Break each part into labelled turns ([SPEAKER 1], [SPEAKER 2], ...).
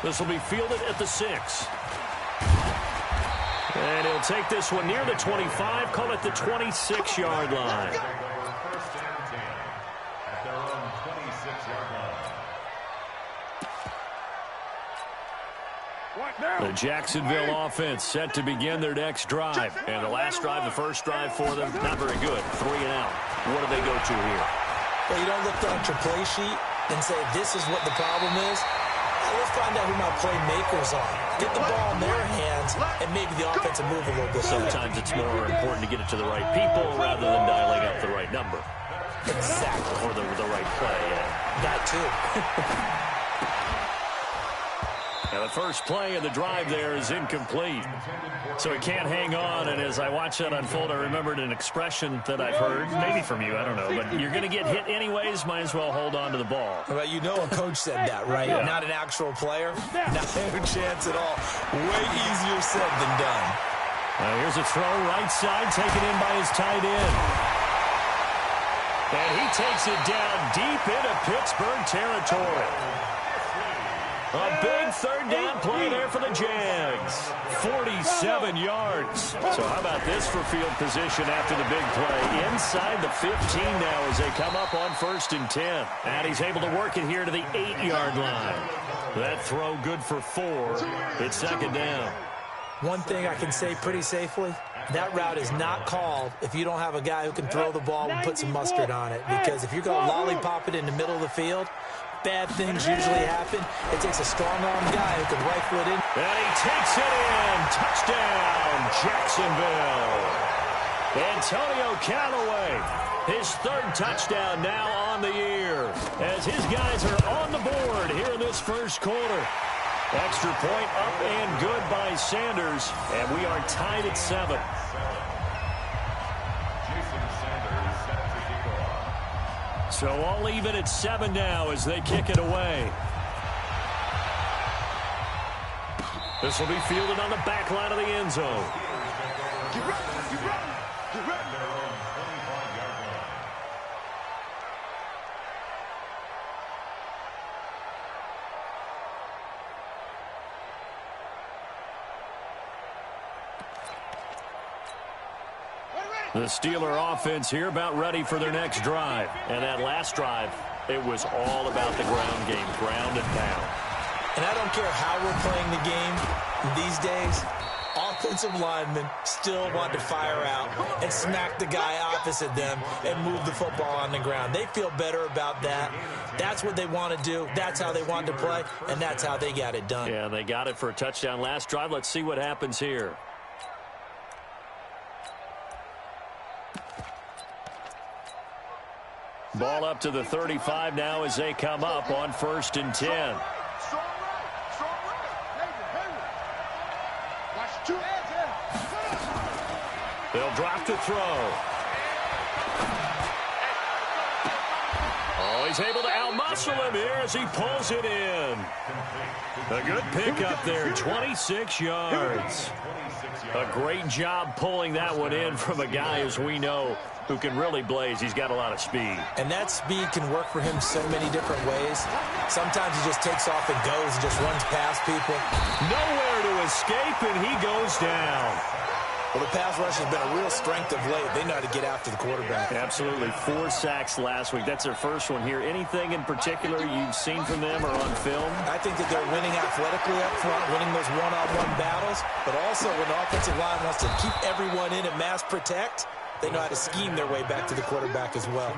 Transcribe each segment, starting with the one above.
[SPEAKER 1] This will be fielded at the 6. And he'll take this one near the 25, call it the 26-yard line.
[SPEAKER 2] First and 10 at their own 26-yard line.
[SPEAKER 1] The Jacksonville offense set to begin their next drive. And the last drive, the first drive for them, not very good. 3 and out. What do they go to here?
[SPEAKER 3] Well, you don't look down at your play sheet and say, this is what the problem is. Let's find out who my playmakers are. Get the ball in their hands and maybe the offense will move a little bit.
[SPEAKER 1] Sometimes it's more important to get it to the right people rather than dialing up the right number.
[SPEAKER 3] Exactly.
[SPEAKER 1] Or the right play, yeah.
[SPEAKER 3] That too.
[SPEAKER 1] Now the first play of the drive there is incomplete. So he can't hang on, and as I watch that unfold, I remembered an expression that I've heard, maybe from you, I don't know, but you're going to get hit anyways, might as well hold on to the ball.
[SPEAKER 3] Well, you know a coach said that, right?
[SPEAKER 1] Yeah.
[SPEAKER 3] Not an actual player. Not a chance at all. Way easier said than done.
[SPEAKER 1] Here's a throw right side, taken in by his tight end. And he takes it down deep into Pittsburgh territory. A big third down play there for the Jags. 47 yards. So how about this for field position after the big play? Inside the 15 now as they come up on 1st and 10. And he's able to work it here to the 8-yard line. That throw good for 4. It's 2nd down.
[SPEAKER 3] One thing I can say pretty safely, that route is not called if you don't have a guy who can throw the ball and put some mustard on it. Because if you're going to lollipop it in the middle of the field, bad things usually happen. It takes a strong-arm guy who can rifle it in.
[SPEAKER 1] And he takes it in. Touchdown, Jacksonville. Antonio Callaway, his 3rd touchdown now on the year, as his guys are on the board here in this first quarter. Extra point up and good by Sanders, and we are tied at 7. So all even at 7 now as they kick it away. This will be fielded on the back line of the end zone. The Steeler offense here about ready for their next drive. And that last drive, it was all about the ground game, ground and pound.
[SPEAKER 3] And I don't care how we're playing the game these days, offensive linemen still want to fire out and smack the guy opposite them and move the football on the ground. They feel better about that. That's what they want to do. That's how they want to play, and that's how they got it done.
[SPEAKER 1] Yeah, they got it for a touchdown last drive. Let's see what happens here. Ball up to the 35 now as they come up on 1st and 10. They'll drop to throw. Oh, he's able to outmuscle him here as he pulls it in. A good pickup there, 26 yards. A great job pulling that one in from a guy, as we know, who can really blaze. He's got a lot of speed.
[SPEAKER 3] And that speed can work for him so many different ways. Sometimes he just takes off and goes and just runs past people.
[SPEAKER 1] Nowhere to escape, and he goes down.
[SPEAKER 3] Well, the pass rush has been a real strength of late. They know how to get after the quarterback.
[SPEAKER 1] Absolutely. 4 sacks last week. That's their first one here. Anything in particular you've seen from them or on film?
[SPEAKER 3] I think that they're winning athletically up front, winning those one-on-one battles, but also when the offensive line wants to keep everyone in and mass protect, they know how to scheme their way back to the quarterback as well.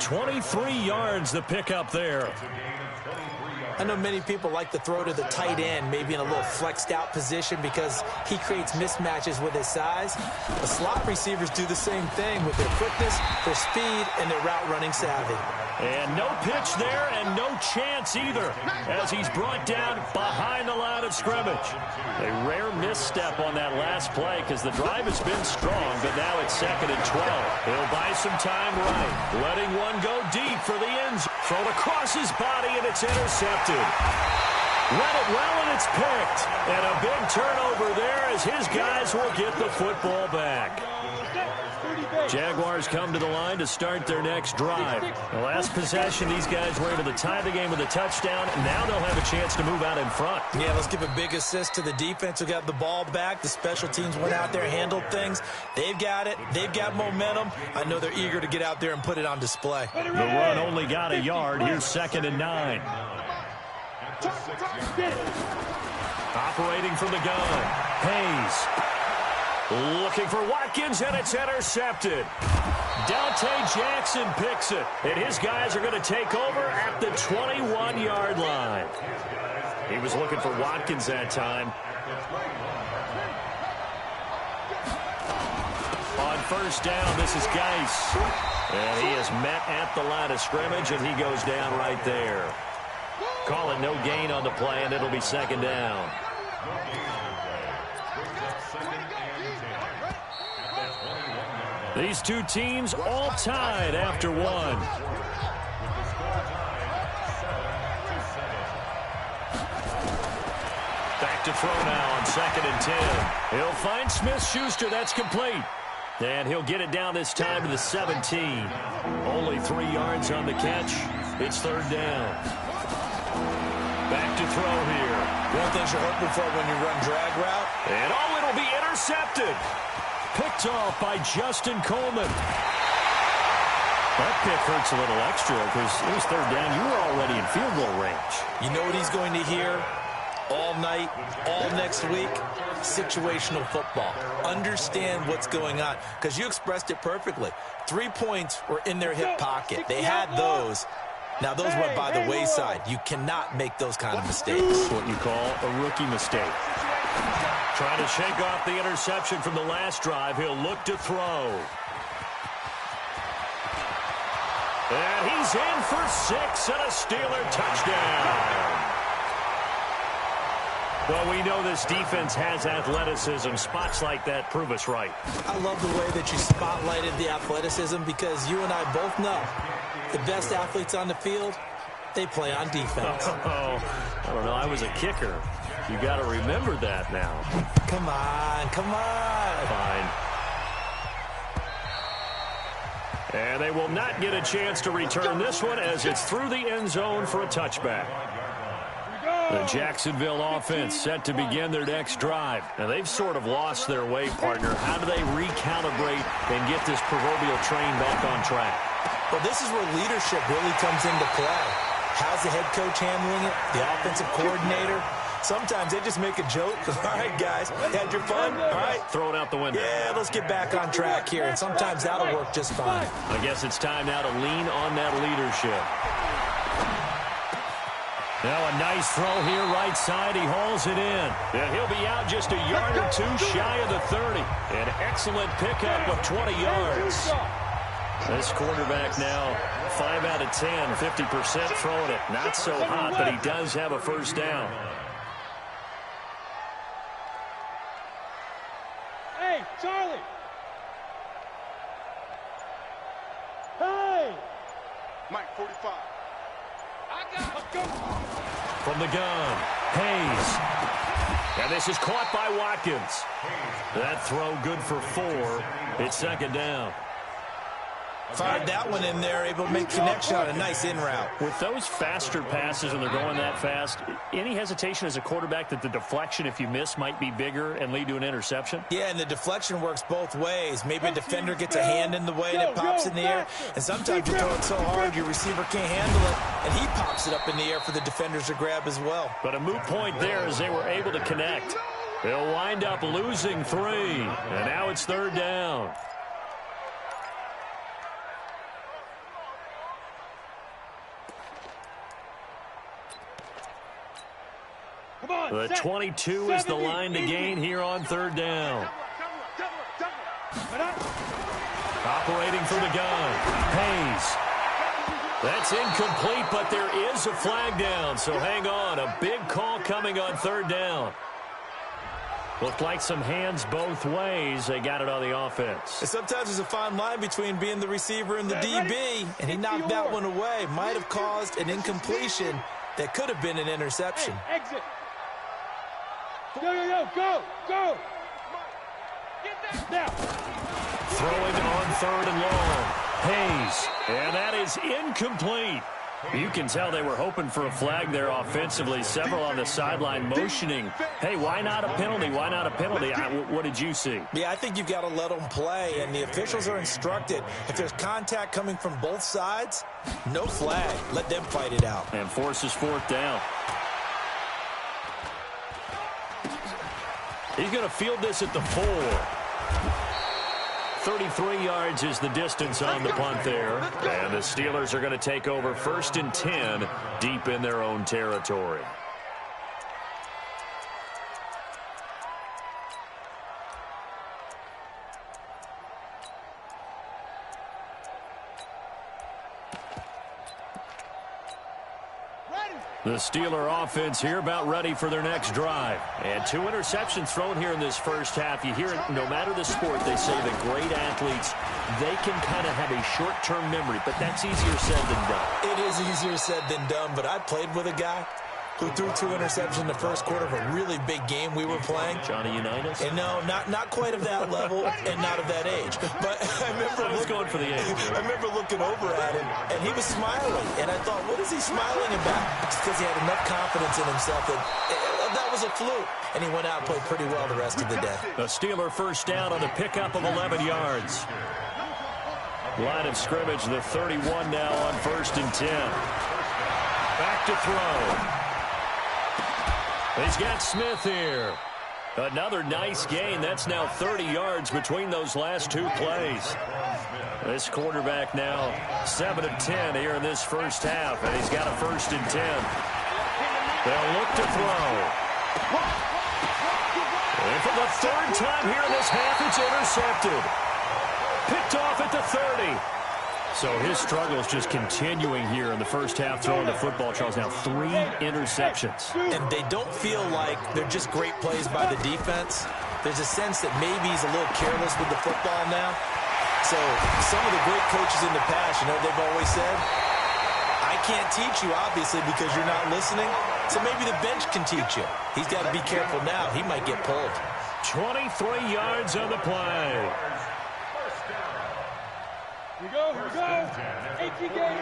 [SPEAKER 1] 23 yards the pickup there.
[SPEAKER 3] I know many people like to throw to the tight end, maybe in a little flexed out position because he creates mismatches with his size. The slot receivers do the same thing with their quickness, their speed, and their route running savvy.
[SPEAKER 1] And no pitch there and no chance either as he's brought down behind the line of scrimmage. A rare misstep on that last play because the drive has been strong, but now it's 2nd and 12. He'll buy some time right, letting one go deep for the end zone. Thrown across his body and it's intercepted. Read it well and it's picked. And a big turnover there as his guys will get the football back. Jaguars come to the line to start their next drive. The last possession, these guys were able to tie the game with a touchdown. Now they'll have a chance to move out in front.
[SPEAKER 3] Yeah, let's give a big assist to the defense who got the ball back. The special teams went out there, handled things. They've got it. They've got momentum. I know they're eager to get out there and put it on display.
[SPEAKER 1] The run only got a yard. Here's 2nd and 9. Operating from the gun. Hayes. Looking for Watkins, and it's intercepted. Dante Jackson picks it, and his guys are going to take over at the 21-yard line. He was looking for Watkins that time. On 1st down, this is Geis. And he is met at the line of scrimmage, and he goes down right there. Call it no gain on the play, and it'll be 2nd down. These two teams all tied after one. Back to throw now on 2nd and 10. He'll find Smith-Schuster. That's complete. And he'll get it down this time to the 17. Only 3 yards on the catch. It's 3rd down. Back to throw here.
[SPEAKER 3] One thing you're hoping for when you run drag route.
[SPEAKER 1] And it'll be intercepted. Picked off by Justin Coleman. That pick hurts a little extra because it was 3rd down. You were already in field goal range.
[SPEAKER 3] You know what he's going to hear all night, all next week? Situational football. Understand what's going on, because you expressed it perfectly. 3 points were in their hip pocket. They had those. Now, those went by the wayside. You cannot make those kind of mistakes.
[SPEAKER 1] What you call a rookie mistake. Trying to shake off the interception from the last drive. He'll look to throw. And he's in for 6 and a Steeler touchdown. Well, we know this defense has athleticism. Spots like that prove us right.
[SPEAKER 3] I love the way that you spotlighted the athleticism, because you and I both know the best athletes on the field, they play on defense.
[SPEAKER 1] Oh, I don't know. I was a kicker. You got to remember that now.
[SPEAKER 3] Come on, come on.
[SPEAKER 1] Fine. And they will not get a chance to return this one as it's through the end zone for a touchback. The Jacksonville offense set to begin their next drive. Now, they've sort of lost their way, partner. How do they recalibrate and get this proverbial train back on track?
[SPEAKER 3] Well, this is where leadership really comes into play. How's the head coach handling it? The offensive coordinator? Sometimes they just make a joke. All right, guys, had your fun? All right.
[SPEAKER 1] Throw it out the window.
[SPEAKER 3] Yeah, let's get back on track here. And sometimes that'll work just fine.
[SPEAKER 1] I guess it's time now to lean on that leadership. Now a nice throw here, right side. He hauls it in. And he'll be out just a yard or 2 shy of the 30. An excellent pickup of 20 yards. This quarterback now 5 out of 10, 50% throwing it. Not so hot, but he does have a 1st down.
[SPEAKER 4] Hey, Charlie. Hey. Mike 45.
[SPEAKER 1] From the gun, Hayes. And this is caught by Watkins. That throw good for 4. It's 2nd down.
[SPEAKER 3] Fired that one in there, able to make connection on a nice in route.
[SPEAKER 1] With those faster passes and they're going that fast, any hesitation as a quarterback that the deflection, if you miss, might be bigger and lead to an interception?
[SPEAKER 3] Yeah, and the deflection works both ways. Maybe a defender gets a hand in the way and it pops in the air. And sometimes you throw it so hard your receiver can't handle it, and he pops it up in the air for the defenders to grab as well.
[SPEAKER 1] But a moot point there as they were able to connect. They'll wind up losing 3, and now it's 3rd down. The 22 is the line to gain here on 3rd down. Operating from the gun, Hayes. That's incomplete, but there is a flag down, so hang on. A big call coming on 3rd down. Looked like some hands both ways. They got it on the offense.
[SPEAKER 3] And sometimes there's a fine line between being the receiver and the DB, and he knocked that one away. Might have caused an incompletion that could have been an interception.
[SPEAKER 4] Hey, exit. Go, go, go, go, go. Get that. Now.
[SPEAKER 1] Throwing on 3rd and long. Hayes. And that is incomplete. You can tell they were hoping for a flag there offensively. Several on the sideline motioning. Hey, why not a penalty? Why not a penalty? What did you see?
[SPEAKER 3] Yeah, I think you've got to let them play, and the officials are instructed. If there's contact coming from both sides, no flag. Let them fight it out.
[SPEAKER 1] And forces 4th down. He's going to field this at the 4. 33 yards is the distance on the punt there. And the Steelers are going to take over 1st and 10 deep in their own territory. The Steeler offense here about ready for their next drive. And 2 interceptions thrown here in this first half. You hear it, no matter the sport, they say that great athletes, they can kind of have a short-term memory, but that's easier said than done.
[SPEAKER 3] It is easier said than done, but I played with a guy who threw 2 interceptions in the first quarter of a really big game we were playing.
[SPEAKER 1] Johnny Unitas?
[SPEAKER 3] And no, not quite of that level and not of that age. But I
[SPEAKER 1] was going for the age.
[SPEAKER 3] I remember looking over at him, and he was smiling. And I thought, what is he smiling about? It's because he had enough confidence in himself that was a fluke. And he went out and played pretty well the rest of the day.
[SPEAKER 1] A Steeler first down on the pickup of 11 yards. Line of scrimmage, the 31 now on 1st and 10. Back to throw. He's got Smith here. Another nice gain. That's now 30 yards between those last 2 plays. This quarterback now 7 of 10 here in this first half, and he's got a 1st and 10. They'll look to throw. And for the 3rd time here in this half, it's intercepted. Picked off at the 30. So his struggle is just continuing here in the first half throwing the football. Charles, now 3 interceptions.
[SPEAKER 3] And they don't feel like they're just great plays by the defense. There's a sense that maybe he's a little careless with the football now. So some of the great coaches in the past, you know, they've always said, I can't teach you, obviously, because you're not listening. So maybe the bench can teach you. He's got to be careful now. He might get pulled.
[SPEAKER 1] 23 yards on the play.
[SPEAKER 4] Here we go, here we go. 18 game.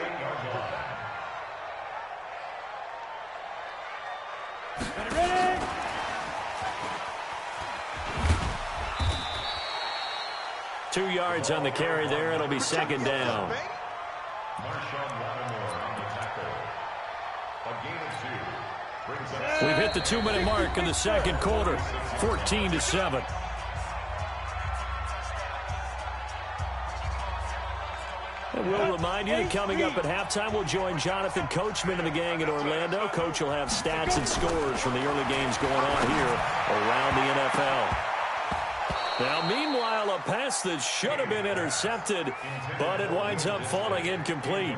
[SPEAKER 4] Ready?
[SPEAKER 1] 2 yards on the carry there. It'll be 2nd down. We've hit the 2-minute mark in the 2nd quarter. 14-7. And we'll remind you that coming up at halftime, we'll join Jonathan Coachman and the gang in Orlando. Coach will have stats and scores from the early games going on here around the NFL. Now, meanwhile, a pass that should have been intercepted, but it winds up falling incomplete.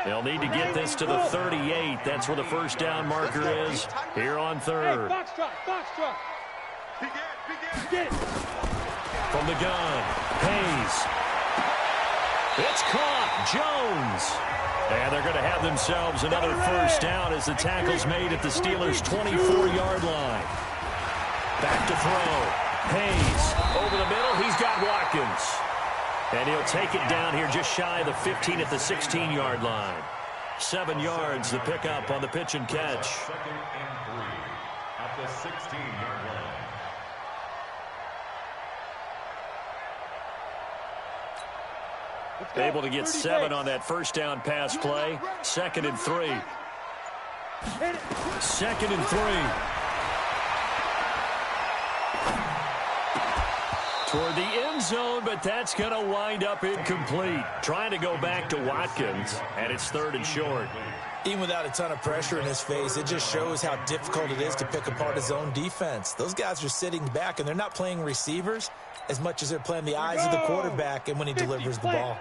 [SPEAKER 1] They'll need to get this to the 38. That's where the first down marker is here on 3rd.
[SPEAKER 4] Box truck. Get it.
[SPEAKER 1] From the gun, Hayes. It's caught. Jones. And they're going to have themselves another first down as the tackle's made at the Steelers' 24-yard line. Back to throw. Hayes over the middle. He's got Watkins. And he'll take it down here just shy of the 15 at the 16-yard line. 7 yards, the pickup on the pitch and catch.
[SPEAKER 2] 2nd and 3 at the 16-yard line.
[SPEAKER 1] Able to get 7 on that first down pass play. 2nd and 3. 2nd and 3. Toward the end zone, but that's going to wind up incomplete. Trying to go back to Watkins, and it's 3rd and short.
[SPEAKER 3] Even without a ton of pressure in his face, it just shows how difficult it is to pick apart his own defense. Those guys are sitting back, and they're not playing receivers as much as they're playing the eyes of the quarterback and when he delivers the ball.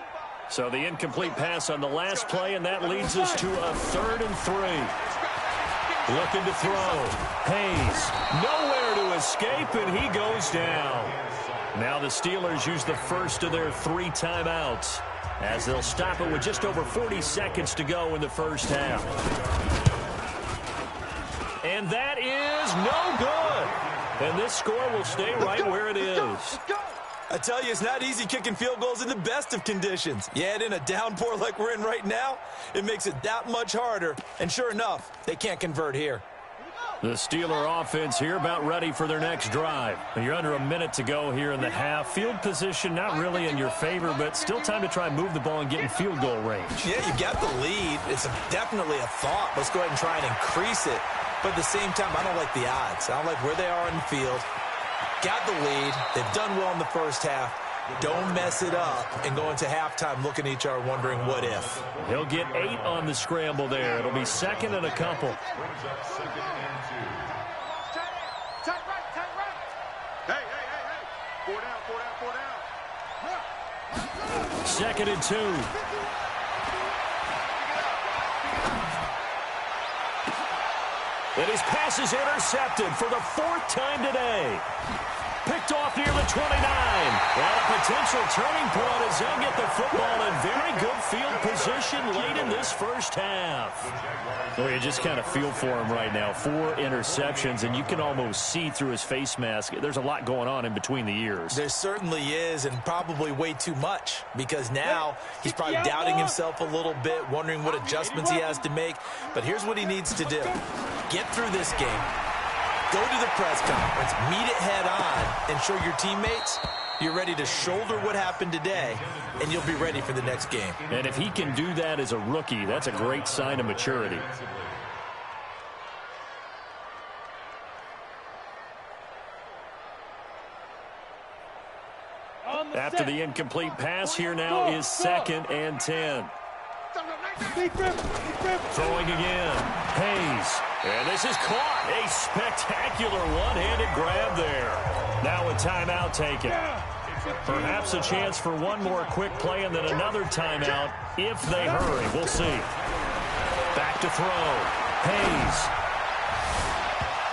[SPEAKER 1] So the incomplete pass on the last play, and that leads us to a 3rd and 3. Looking to throw. Hayes, nowhere to escape, and he goes down. Now the Steelers use the first of their 3 timeouts as they'll stop it with just over 40 seconds to go in the first half. And that is no good. And this score will stay right where it is.
[SPEAKER 3] I tell you, it's not easy kicking field goals in the best of conditions. You add in a downpour like we're in right now, it makes it that much harder. And sure enough, they can't convert here.
[SPEAKER 1] The Steeler offense here about ready for their next drive. You're under a minute to go here in the half. Field position not really in your favor, but still time to try and move the ball and get in field goal range.
[SPEAKER 3] Yeah, you got the lead. It's definitely a thought. Let's go ahead and try and increase it. But at the same time, I don't like the odds. I don't like where they are in the field. Got the lead. They've done well in the first half. Don't mess it up and go into halftime looking at each other wondering what if.
[SPEAKER 1] He'll get 8 on the scramble there. It'll be second and a couple.
[SPEAKER 2] Brings up second and 2.
[SPEAKER 4] Tight right.
[SPEAKER 2] Hey. 4 down.
[SPEAKER 1] Second and 2. And his pass is intercepted for the 4th time today. Picked off near the 29. And a potential turning point as they'll get the football in very good field position late in this first half. Well, you just kind of feel for him right now. 4 interceptions, and you can almost see through his face mask. There's a lot going on in between the ears.
[SPEAKER 3] There certainly is, and probably way too much, because now he's probably doubting himself a little bit, wondering what adjustments he has to make. But here's what he needs to do. Get through this game. Go to the press conference, meet it head on, and show your teammates you're ready to shoulder what happened today, and you'll be ready for the next game.
[SPEAKER 1] And if he can do that as a rookie, that's a great sign of maturity. After the incomplete pass, here now is second and 10. Throwing again. Hayes. And this is caught. A spectacular one-handed grab there. Now a timeout taken. Perhaps a chance for one more quick play and then another timeout if they hurry. We'll see. Back to throw. Hayes.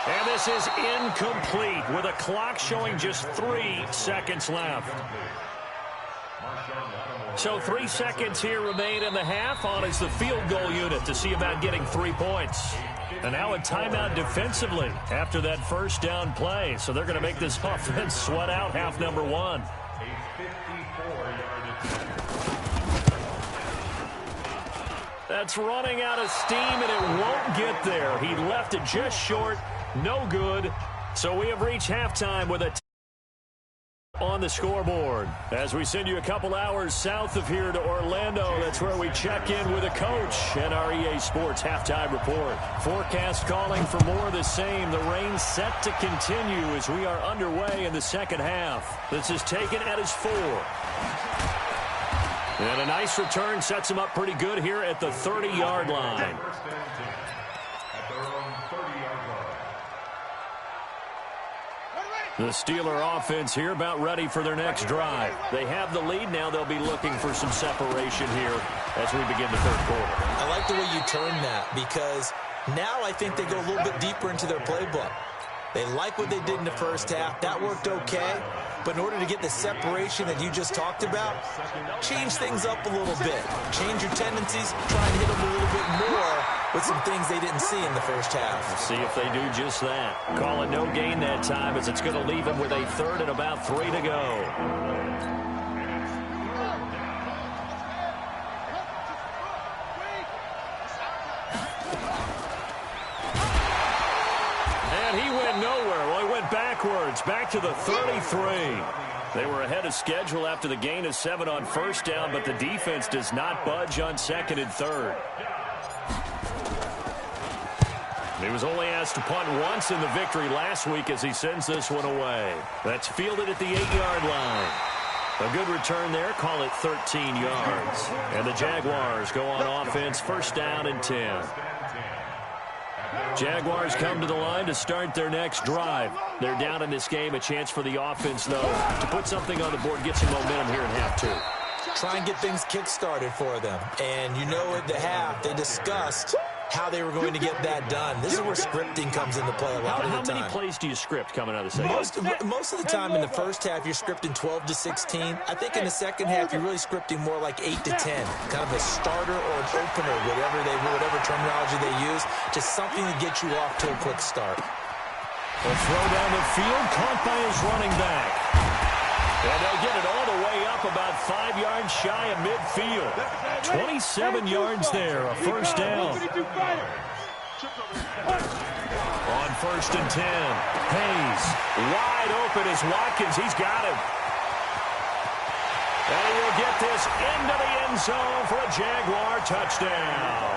[SPEAKER 1] And this is incomplete with a clock showing just 3 seconds left. So 3 seconds here remain in the half. On is the field goal unit to see about getting 3 points. And now a timeout defensively after that first down play. So they're going to make this offense sweat out half number 1. That's running out of steam, and it won't get there. He left it just short. No good. So we have reached halftime with a on the scoreboard. As we send you a couple hours south of here to Orlando, that's where we check in with a coach and our EA Sports halftime report. Forecast calling for more of the same. The rain set to continue as we are underway in the second half. This is taken at his 4. And a nice return sets him up pretty good here at the 30-yard line. The Steeler offense here about ready for their next drive. They have the lead now. They'll be looking for some separation here as we begin the third quarter.
[SPEAKER 3] I like the way you turn that, because now I think they go a little bit deeper into their playbook. They like what they did in the first half. That worked okay. But in order to get the separation that you just talked about, change things up a little bit. Change your tendencies. Try and hit them a little bit more with some things they didn't see in the first half.
[SPEAKER 1] We'll see if they do just that. Call it no gain that time as it's going to leave them with a third and about 3 to go. And he went nowhere. Well, he went backwards, back to the 33. They were ahead of schedule after the gain of 7 on first down, but the defense does not budge on second and third. He was only asked to punt once in the victory last week as he sends this one away. That's fielded at the 8-yard line. A good return there. Call it 13 yards. And the Jaguars go on offense, first down and 10. Jaguars come to the line to start their next drive. They're down in this game. A chance for the offense, though, to put something on the board, get some momentum here in half 2.
[SPEAKER 3] Try and get things kick-started for them. And you know at the half, they discussed how they were going to get that done. This is where scripting comes into play a lot of the time.
[SPEAKER 1] How many plays do you script coming out of the second?
[SPEAKER 3] Most of the time in the first half, you're scripting 12 to 16. I think in the second half, you're really scripting more like 8 to 10. Kind of a starter or an opener, whatever terminology they use, just something to get you off to a quick start.
[SPEAKER 1] A throw down the field, caught by his running back. And they'll get it all the way up about 5 yards shy of midfield. 27 yards there, a first down. On 1st and 10, Hayes wide open as Watkins. He's got him. And he will get this into the end zone for a Jaguar touchdown.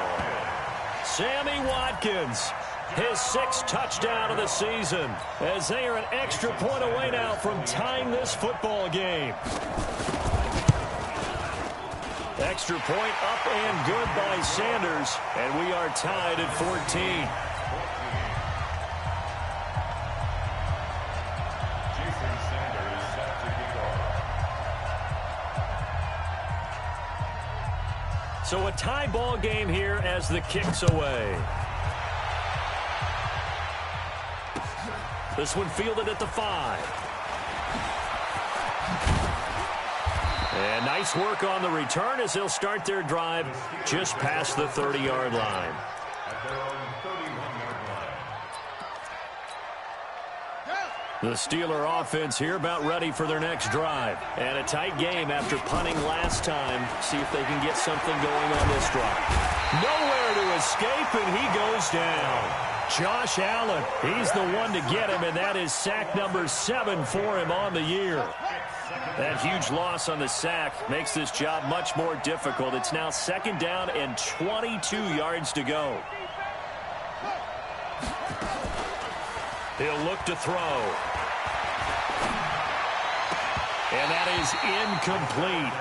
[SPEAKER 1] Sammy Watkins, his 6th touchdown of the season, as they are an extra point away now from tying this football game. Extra point up and good by Sanders, and we are tied at 14. So a tie ball game here as the kick's away. This one fielded at the 5. And nice work on the return as they'll start their drive just past the 30-yard line. The Steeler offense here about ready for their next drive. And a tight game after punting last time. See if they can get something going on this drive. Nowhere to escape, and he goes down. Josh Allen, he's the one to get him, and that is sack number 7 for him on the year. That huge loss on the sack makes this job much more difficult. It's now 2nd down and 22 yards to go. He'll look to throw. And that is incomplete.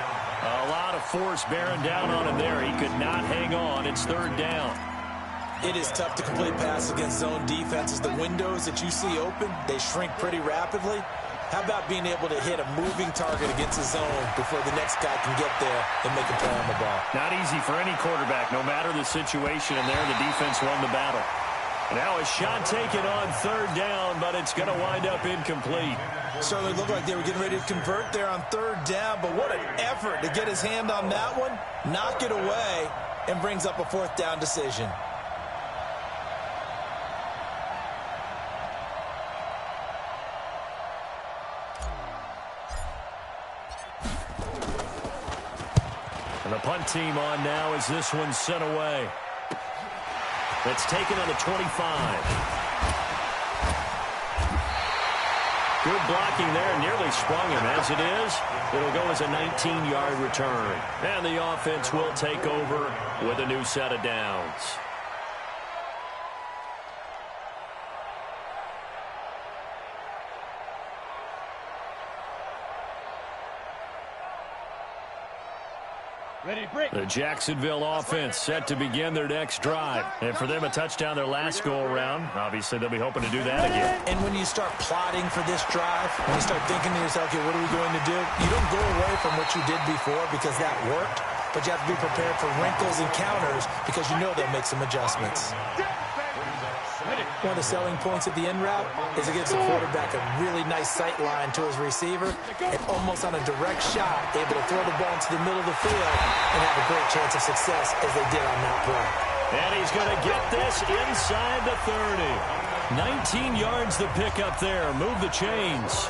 [SPEAKER 1] A lot of force bearing down on him there. He could not hang on. It's 3rd down.
[SPEAKER 3] It is tough to complete passes against zone defenses. The windows that you see open, they shrink pretty rapidly. How about being able to hit a moving target against a zone before the next guy can get there and make a play on the ball?
[SPEAKER 1] Not easy for any quarterback, no matter the situation, and there the defense won the battle. Now a shot taken on 3rd down, but it's going to wind up incomplete.
[SPEAKER 3] Certainly looked like they were getting ready to convert there on 3rd down, but what an effort to get his hand on that one, knock it away, and brings up a 4th down decision.
[SPEAKER 1] And the punt team on now as this one's sent away. That's taken on the 25. Good blocking there, nearly sprung him. As it is, it'll go as a 19-yard return. And the offense will take over with a new set of downs. The Jacksonville offense set to begin their next drive. And for them, a touchdown their last go-around. Obviously, they'll be hoping to do that again.
[SPEAKER 3] And when you start plotting for this drive, when you start thinking to yourself, okay, what are we going to do? You don't go away from what you did before because that worked, but you have to be prepared for wrinkles and counters because you know they'll make some adjustments. One of the selling points of the end route is it gives the quarterback a really nice sight line to his receiver and almost on a direct shot, able to throw the ball into the middle of the field and have a great chance of success as they did on that play.
[SPEAKER 1] And he's going to get this inside the 30. 19 yards the pick up there. Move the chains.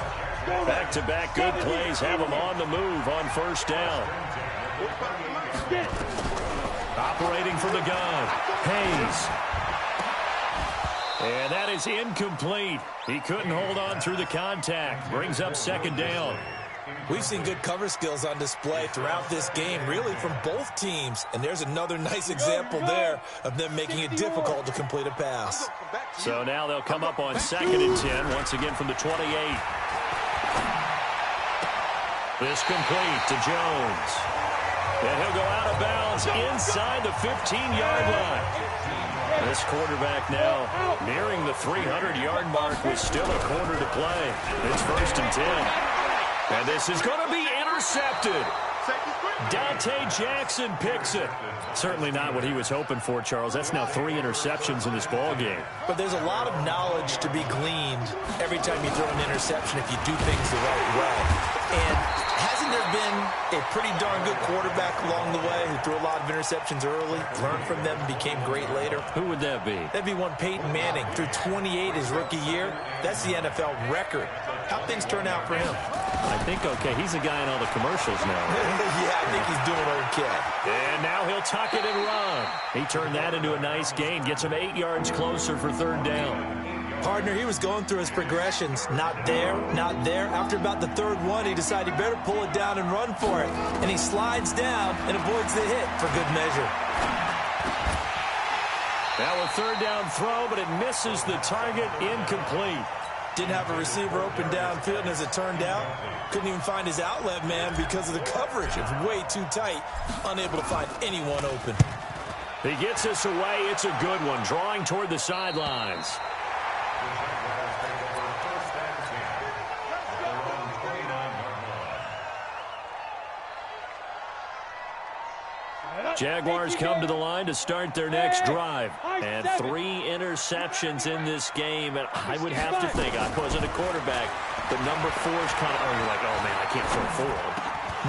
[SPEAKER 1] Back-to-back good plays have him on the move on 1st down. Operating from the gun, Hayes. And that is incomplete. He couldn't hold on through the contact. Brings up 2nd down.
[SPEAKER 3] We've seen good cover skills on display throughout this game, really from both teams. And there's another nice example there of them making it difficult to complete a pass.
[SPEAKER 1] So now they'll come up on 2nd and 10, once again from the 28. This complete to Jones. And he'll go out of bounds inside the 15-yard line. This quarterback now nearing the 300-yard mark with still a quarter to play. It's 1st and 10. And this is going to be intercepted. Dante Jackson picks it. Certainly not what he was hoping for, Charles. That's now 3 interceptions in this ball game.
[SPEAKER 3] But there's a lot of knowledge to be gleaned every time you throw an interception if you do things the right way. And hasn't there been a pretty darn good quarterback along the way who threw a lot of interceptions early, learned from them, and became great later?
[SPEAKER 1] Who would that be?
[SPEAKER 3] That'd be one Peyton Manning. Threw 28 his rookie year. That's the NFL record. How'd things turn out for him?
[SPEAKER 1] I think okay. He's a guy in all the commercials now.
[SPEAKER 3] Yeah, I think he's doing okay.
[SPEAKER 1] And now he'll tuck it and run. He turned that into a nice gain. Gets him 8 yards closer for third down.
[SPEAKER 3] Partner, he was going through his progressions. Not there, not there. After about the third one, he decided he better pull it down and run for it. And he slides down and avoids the hit for good measure.
[SPEAKER 1] Now a third down throw, but it misses the target. Incomplete.
[SPEAKER 3] Didn't have a receiver open downfield, and as it turned out, couldn't even find his outlet man because of the coverage. It was way too tight, unable to find anyone open.
[SPEAKER 1] He gets this away. It's a good one, drawing toward the sidelines. Jaguars come to the line to start their next drive. And 3 interceptions in this game. And I would have to think, I wasn't a quarterback, but number 4 is kind of, you're like, oh, man, I can't throw 4.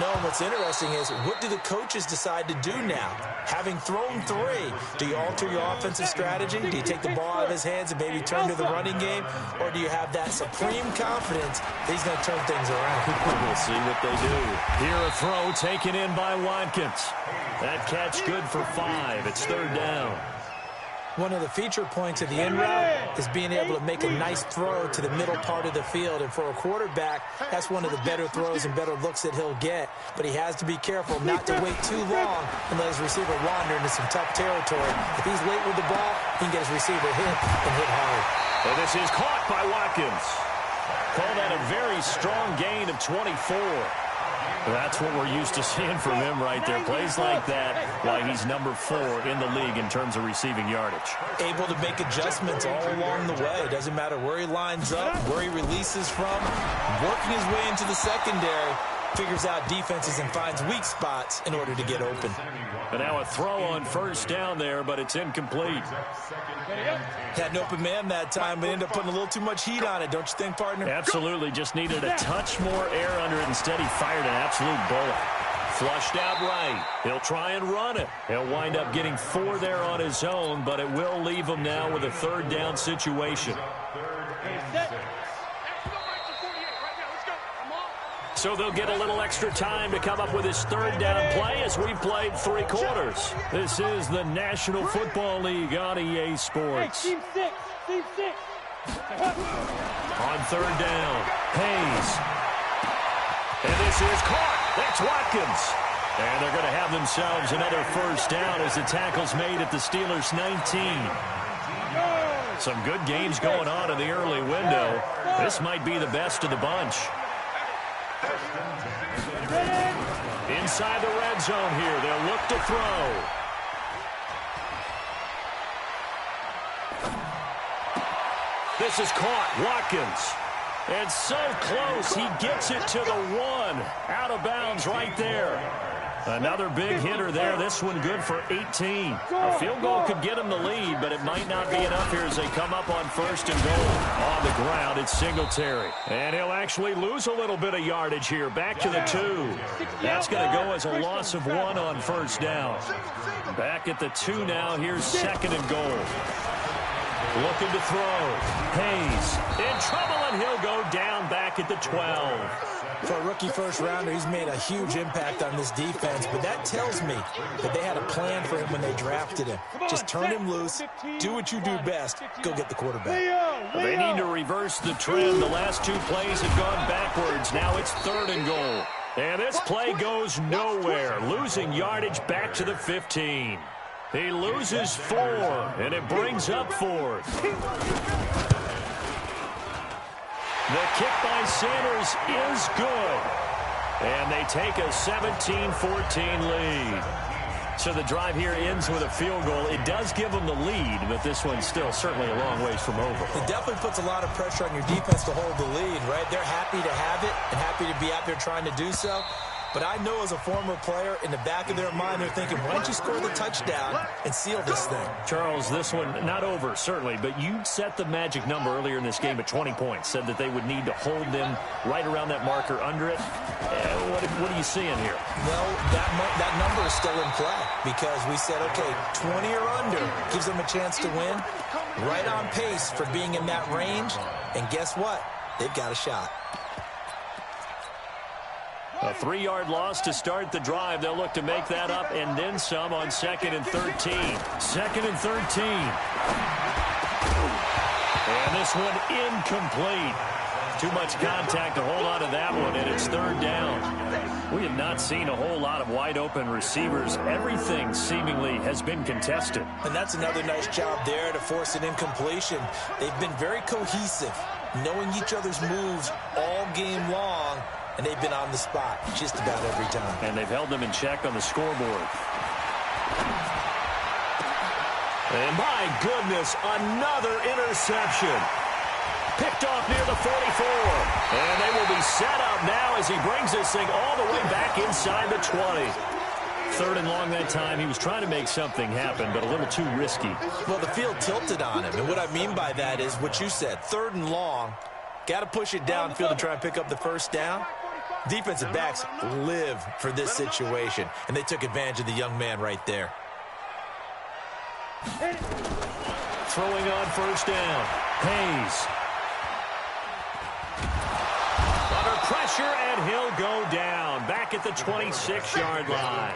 [SPEAKER 3] No, what's interesting is, what do the coaches decide to do now? Having thrown 3, do you alter your offensive strategy? Do you take the ball out of his hands and maybe turn to the running game? Or do you have that supreme confidence that he's going to turn things around?
[SPEAKER 1] We'll see what they do. Here a throw taken in by Watkins. That catch good for 5. It's third down.
[SPEAKER 3] One of the feature points of the in route is being able to make a nice throw to the middle part of the field. And for a quarterback, that's one of the better throws and better looks that he'll get. But he has to be careful not to wait too long and let his receiver wander into some tough territory. If he's late with the ball, he can get his receiver hit and hit hard.
[SPEAKER 1] And this is caught by Watkins. Call that a very strong gain of 24. That's what we're used to seeing from him right there. Plays like that, why he's number 4 in the league in terms of receiving yardage.
[SPEAKER 3] Able to make adjustments all along the way. Doesn't matter where he lines up, where he releases from. Working his way into the secondary, figures out defenses and finds weak spots in order to get open.
[SPEAKER 1] And now a throw on first down there, but it's incomplete.
[SPEAKER 3] Had an open man that time, but ended up putting a little too much heat on it, don't you think, partner?
[SPEAKER 1] Absolutely. Just needed a touch more air under it. Instead, he fired an absolute bullet. Flushed out right. He'll try and run it. He'll wind up getting 4 there on his own, but it will leave him now with a third down situation. So they'll get a little extra time to come up with his third down play as we've played 3 quarters. This is the National Football League on EA Sports.
[SPEAKER 4] Team 6.
[SPEAKER 1] On third down, Hayes. And this is caught. That's Watkins. And they're going to have themselves another first down as the tackle's made at the Steelers' 19. Some good games going on in the early window. This might be the best of the bunch. Inside the red zone here, they'll look to throw. This is caught, Watkins. And so close, he gets it to the 1. Out of bounds right there. Another big hitter there. This one good for 18. A field goal could get him the lead, but it might not be enough here as they come up on first and goal. On the ground, it's Singletary. And he'll actually lose a little bit of yardage here. Back to the 2. That's going to go as a loss of 1 on first down. Back at the 2 now. Here's second and goal. Looking to throw. Hayes in trouble, and he'll go down back at the 12.
[SPEAKER 3] For a rookie first-rounder, he's made a huge impact on this defense, but that tells me that they had a plan for him when they drafted him. Just turn him loose, do what you do best, go get the quarterback.
[SPEAKER 1] They need to reverse the trend. The last 2 plays have gone backwards. Now it's third and goal. And this play goes nowhere, losing yardage back to the 15. He loses 4, and it brings up 4th. The kick by Sanders is good. And they take a 17-14 lead. So the drive here ends with a field goal. It does give them the lead, but this one's still certainly a long ways from over.
[SPEAKER 3] It definitely puts a lot of pressure on your defense to hold the lead, right? They're happy to have it and happy to be out there trying to do so. But I know as a former player, in the back of their mind, they're thinking, why don't you score the touchdown and seal this thing?
[SPEAKER 1] Charles, this one, not over, certainly, but you set the magic number earlier in this game at 20 points, said that they would need to hold them right around that marker under it. What are you seeing here?
[SPEAKER 3] Well, that number is still in play because we said, okay, 20 or under gives them a chance to win. Right on pace for being in that range. And guess what? They've got a shot.
[SPEAKER 1] A 3-yard loss to start the drive. They'll look to make that up and then some on 2nd and 13. 2nd and 13. And this one incomplete. Too much contact to hold on to that one, and it's 3rd down. We have not seen a whole lot of wide-open receivers. Everything seemingly has been contested.
[SPEAKER 3] And that's another nice job there to force an incompletion. They've been very cohesive, knowing each other's moves all game long, and they've been on the spot just about every time.
[SPEAKER 1] And they've held them in check on the scoreboard. And my goodness, another interception. Picked off near the 44. And they will be set up now as he brings this thing all the way back inside the 20. 3rd and long that time. He was trying to make something happen, but a little too risky.
[SPEAKER 3] Well, the field tilted on him. And what I mean by that is what you said. 3rd and long. Got to push it downfield to try and pick up the 1st down. Defensive backs live for this situation. And they took advantage of the young man right there.
[SPEAKER 1] Throwing on 1st down. Hayes. Under pressure, and he'll go down. Back at the 26-yard line.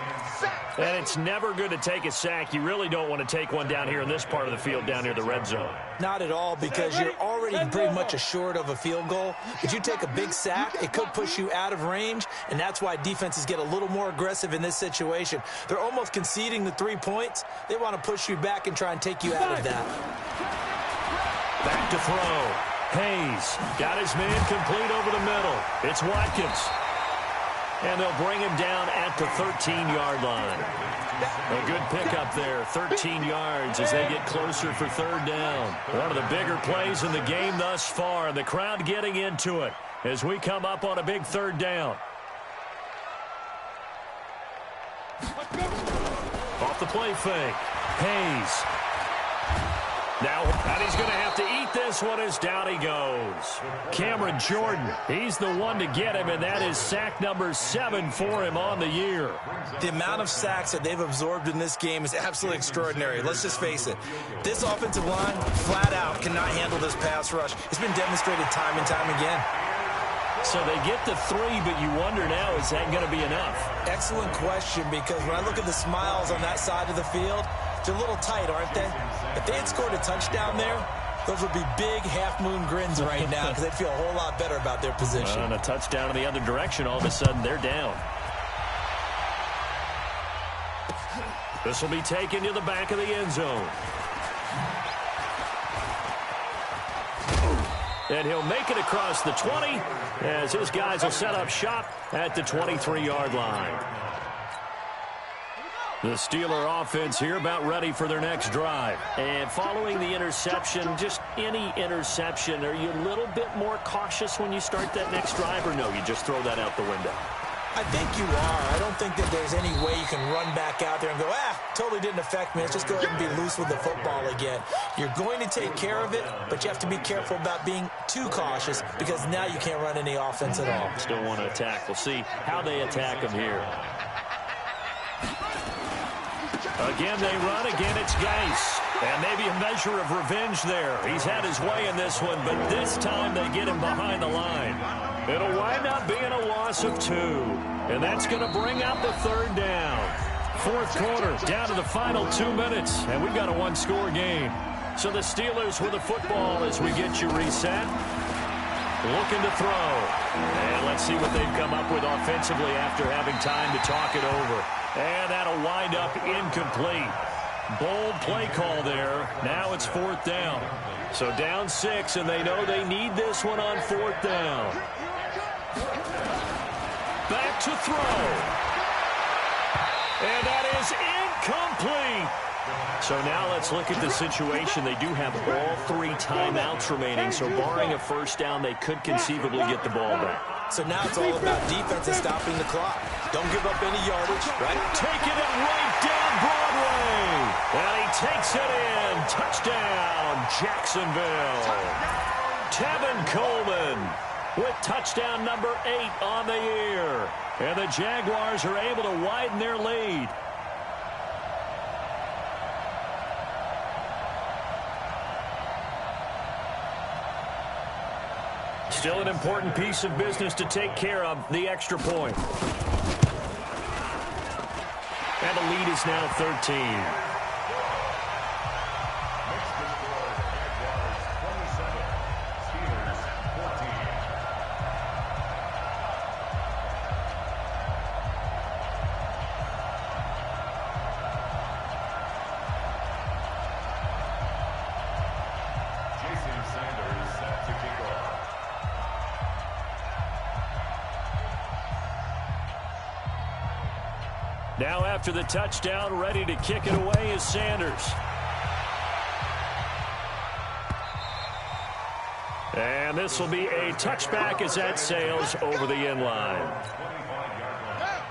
[SPEAKER 1] And it's never good to take a sack. You really don't want to take one down here in this part of the field, down near the red zone.
[SPEAKER 3] Not at all, because you're already pretty much assured of a field goal. If you take a big sack, it could push you out of range, and that's why defenses get a little more aggressive in this situation. They're almost conceding the 3 points. They want to push you back and try and take you out of that.
[SPEAKER 1] Back to throw. Hayes got his man complete over the middle. It's Watkins. And they'll bring him down at the 13-yard line. A good pickup there, 13 yards as they get closer for 3rd down. One of the bigger plays in the game thus far, and the crowd getting into it as we come up on a big 3rd down. Off the play fake. Hayes. Now, and he's going to have to eat this one as down he goes. Cameron Jordan, he's the one to get him, and that is sack number 7 for him on the year.
[SPEAKER 3] The amount of sacks that they've absorbed in this game is absolutely extraordinary. Let's just face it. This offensive line, flat out, cannot handle this pass rush. It's been demonstrated time and time again.
[SPEAKER 1] So they get the 3, but you wonder now, is that going to be enough?
[SPEAKER 3] Excellent question, because when I look at the smiles on that side of the field, they're a little tight, aren't they? If they had scored a touchdown there, those would be big half-moon grins right now because they'd feel a whole lot better about their position.
[SPEAKER 1] And a touchdown in the other direction, all of a sudden they're down. This will be taken to the back of the end zone. And he'll make it across the 20 as his guys will set up shop at the 23-yard line. The Steeler offense here about ready for their next drive. And following the interception, just any interception, are you a little bit more cautious when you start that next drive, or no, you just throw that out the window?
[SPEAKER 3] I think you are. I don't think that there's any way you can run back out there and go, totally didn't affect me. Let's just go ahead and be loose with the football again. You're going to take care of it, but you have to be careful about being too cautious because now you can't run any offense at all.
[SPEAKER 1] Still want to attack. We'll see how they attack them here. Again, they run. Again, it's Geis. And maybe a measure of revenge there. He's had his way in this one, but this time they get him behind the line. It'll wind up being a loss of 2. And that's going to bring up the 3rd down. 4th quarter, down to the final 2 minutes. And we've got a 1-score game. So the Steelers with the football as we get you reset. Looking to throw. And let's see what they've come up with offensively after having time to talk it over. And that'll wind up incomplete. Bold play call there. Now it's 4th down. So down 6, and they know they need this one on 4th down. Back to throw. And that is incomplete. So now let's look at the situation. They do have all 3 timeouts remaining, so barring a 1st down, they could conceivably get the ball back.
[SPEAKER 3] So now it's all about defense and stopping the clock. Don't give up any yardage, right?
[SPEAKER 1] Taking it right down Broadway. And he takes it in. Touchdown, Jacksonville. Tevin Coleman with touchdown number 8 on the year. And the Jaguars are able to widen their lead. Still an important piece of business to take care of, the extra point. And the lead is now 13. Now after the touchdown, ready to kick it away is Sanders. And this will be a touchback as that sails over the end line.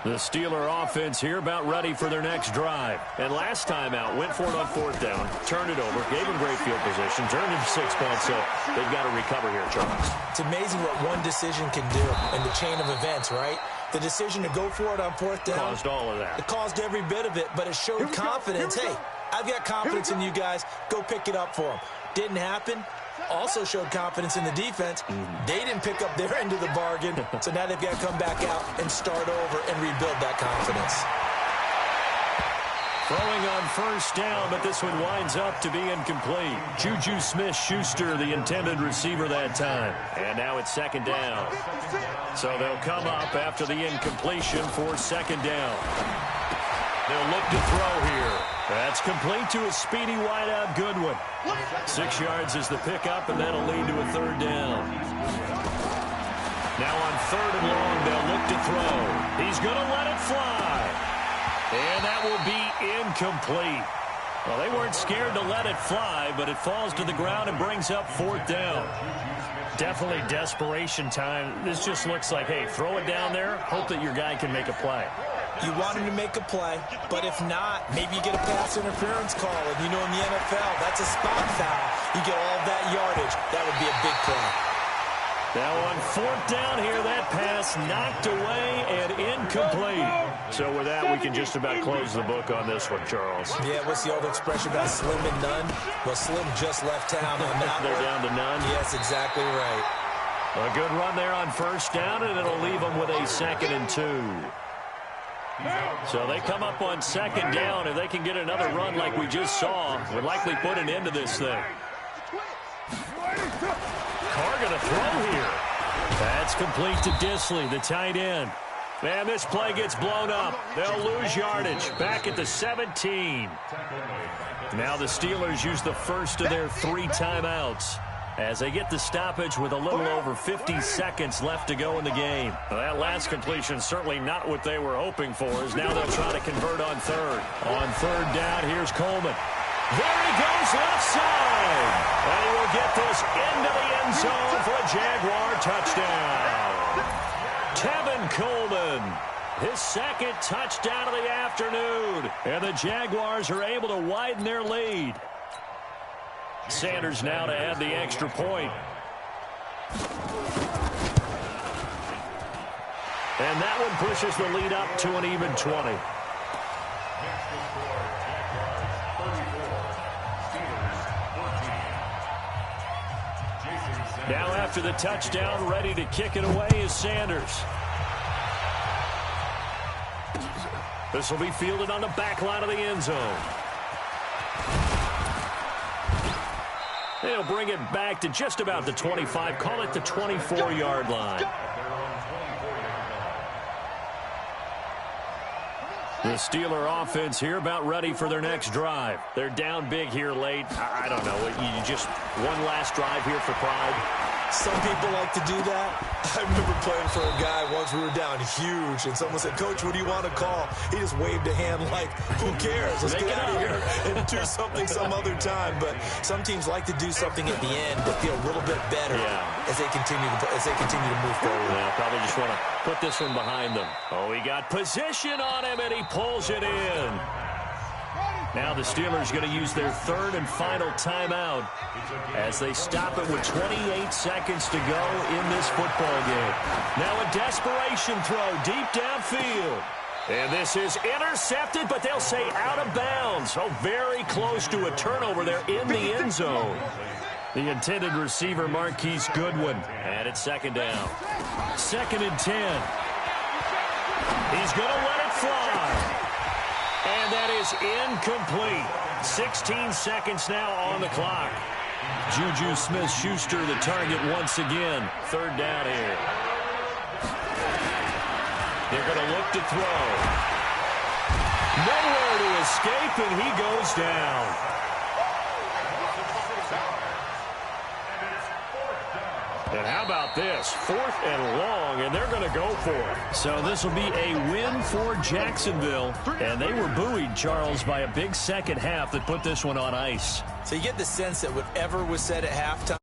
[SPEAKER 1] The Steeler offense here about ready for their next drive. And last time out, went for it on fourth down, turned it over, gave them great field position, turned it to 6 points, so they've got to recover here, Charles.
[SPEAKER 3] It's amazing what one decision can do in the chain of events, right? The decision to go for it on fourth down
[SPEAKER 1] caused all of that.
[SPEAKER 3] It caused every bit of it, but it showed confidence. Hey, I've got confidence in you guys. Go pick it up for them. Didn't happen. Also showed confidence in the defense. They didn't pick up their end of the bargain, so now they've got to come back out and start over and rebuild that confidence.
[SPEAKER 1] Throwing on first down, but this one winds up to be incomplete. Juju Smith-Schuster, the intended receiver that time. And now it's second down. So they'll come up after the incompletion for second down. They'll look to throw here. That's complete to a speedy wideout Goodwin. 6 yards is the pickup, and that'll lead to a third down. Now on third and long, they'll look to throw. He's going to let it fly. And that will be incomplete. Well, they weren't scared to let it fly, but it falls to the ground and brings up fourth down. Definitely desperation time. This just looks like, hey, throw it down there, hope that your guy can make a play.
[SPEAKER 3] You want him to make a play, but if not, maybe you get a pass interference call. And you know in the NFL, that's a spot foul. You get all that yardage. That would be a big play.
[SPEAKER 1] Now on fourth down here, that pass knocked away and incomplete. So with that, we can just about close the book on this one, Charles.
[SPEAKER 3] Yeah, what's the old expression about slim and none? Well, Slim just left town on that
[SPEAKER 1] They're
[SPEAKER 3] one.
[SPEAKER 1] down to none?
[SPEAKER 3] Yes, exactly right.
[SPEAKER 1] A good run there on first down, and it'll leave them with a 2nd and 2. So they come up on second down. If they can get another run like we just saw, would likely put an end to this thing. Carr going to throw here. That's complete to Disley, the tight end. And this play gets blown up. They'll lose yardage. Back at the 17. Now the Steelers use the first of their 3 timeouts as they get the stoppage with a little over 50 seconds left to go in the game. Well, that last completion certainly not what they were hoping for, as now they'll try to convert on third. On third down, here's Coleman. There he goes left side. And he will get this into the end zone for a Jaguar touchdown. Tevin Coleman, his 2nd touchdown of the afternoon. And the Jaguars are able to widen their lead. Sanders now to add the extra point. And that one pushes the lead up to an even 20. Now after the touchdown, ready to kick it away is Sanders. This will be fielded on the back line of the end zone. They'll bring it back to just about the 25. Call it the 24-yard line. The Steeler offense here about ready for their next drive. They're down big here late. I don't know. You just one last drive here for pride.
[SPEAKER 3] Some people like to do that. I remember playing for a guy once. We were down huge, and someone said, "Coach, what do you want to call?" He just waved a hand like, "Who cares? Let's get out of here and do something some other time." But some teams like to do something at the end to feel a little bit better as they continue to move forward.
[SPEAKER 1] Yeah, probably just want to put this one behind them. Oh, he got position on him, and he pulls it in. Now the Steelers going to use their 3rd and final timeout as they stop it with 28 seconds to go in this football game. Now a desperation throw deep downfield. And this is intercepted, but they'll say out of bounds. Oh, very close to a turnover there in the end zone. The intended receiver, Marquise Goodwin. And it's second down. 2nd and 10. He's going to let it fly. And that is incomplete. 16 seconds now on the clock. Juju Smith-Schuster the target once again. 3rd down here. They're going to look to throw. Nowhere to escape, and he goes down. And how about this? 4th and long, and they're going to go for it. So this will be a win for Jacksonville. And they were buoyed, Charles, by a big second half that put this one on ice.
[SPEAKER 3] So you get the sense that whatever was said at halftime,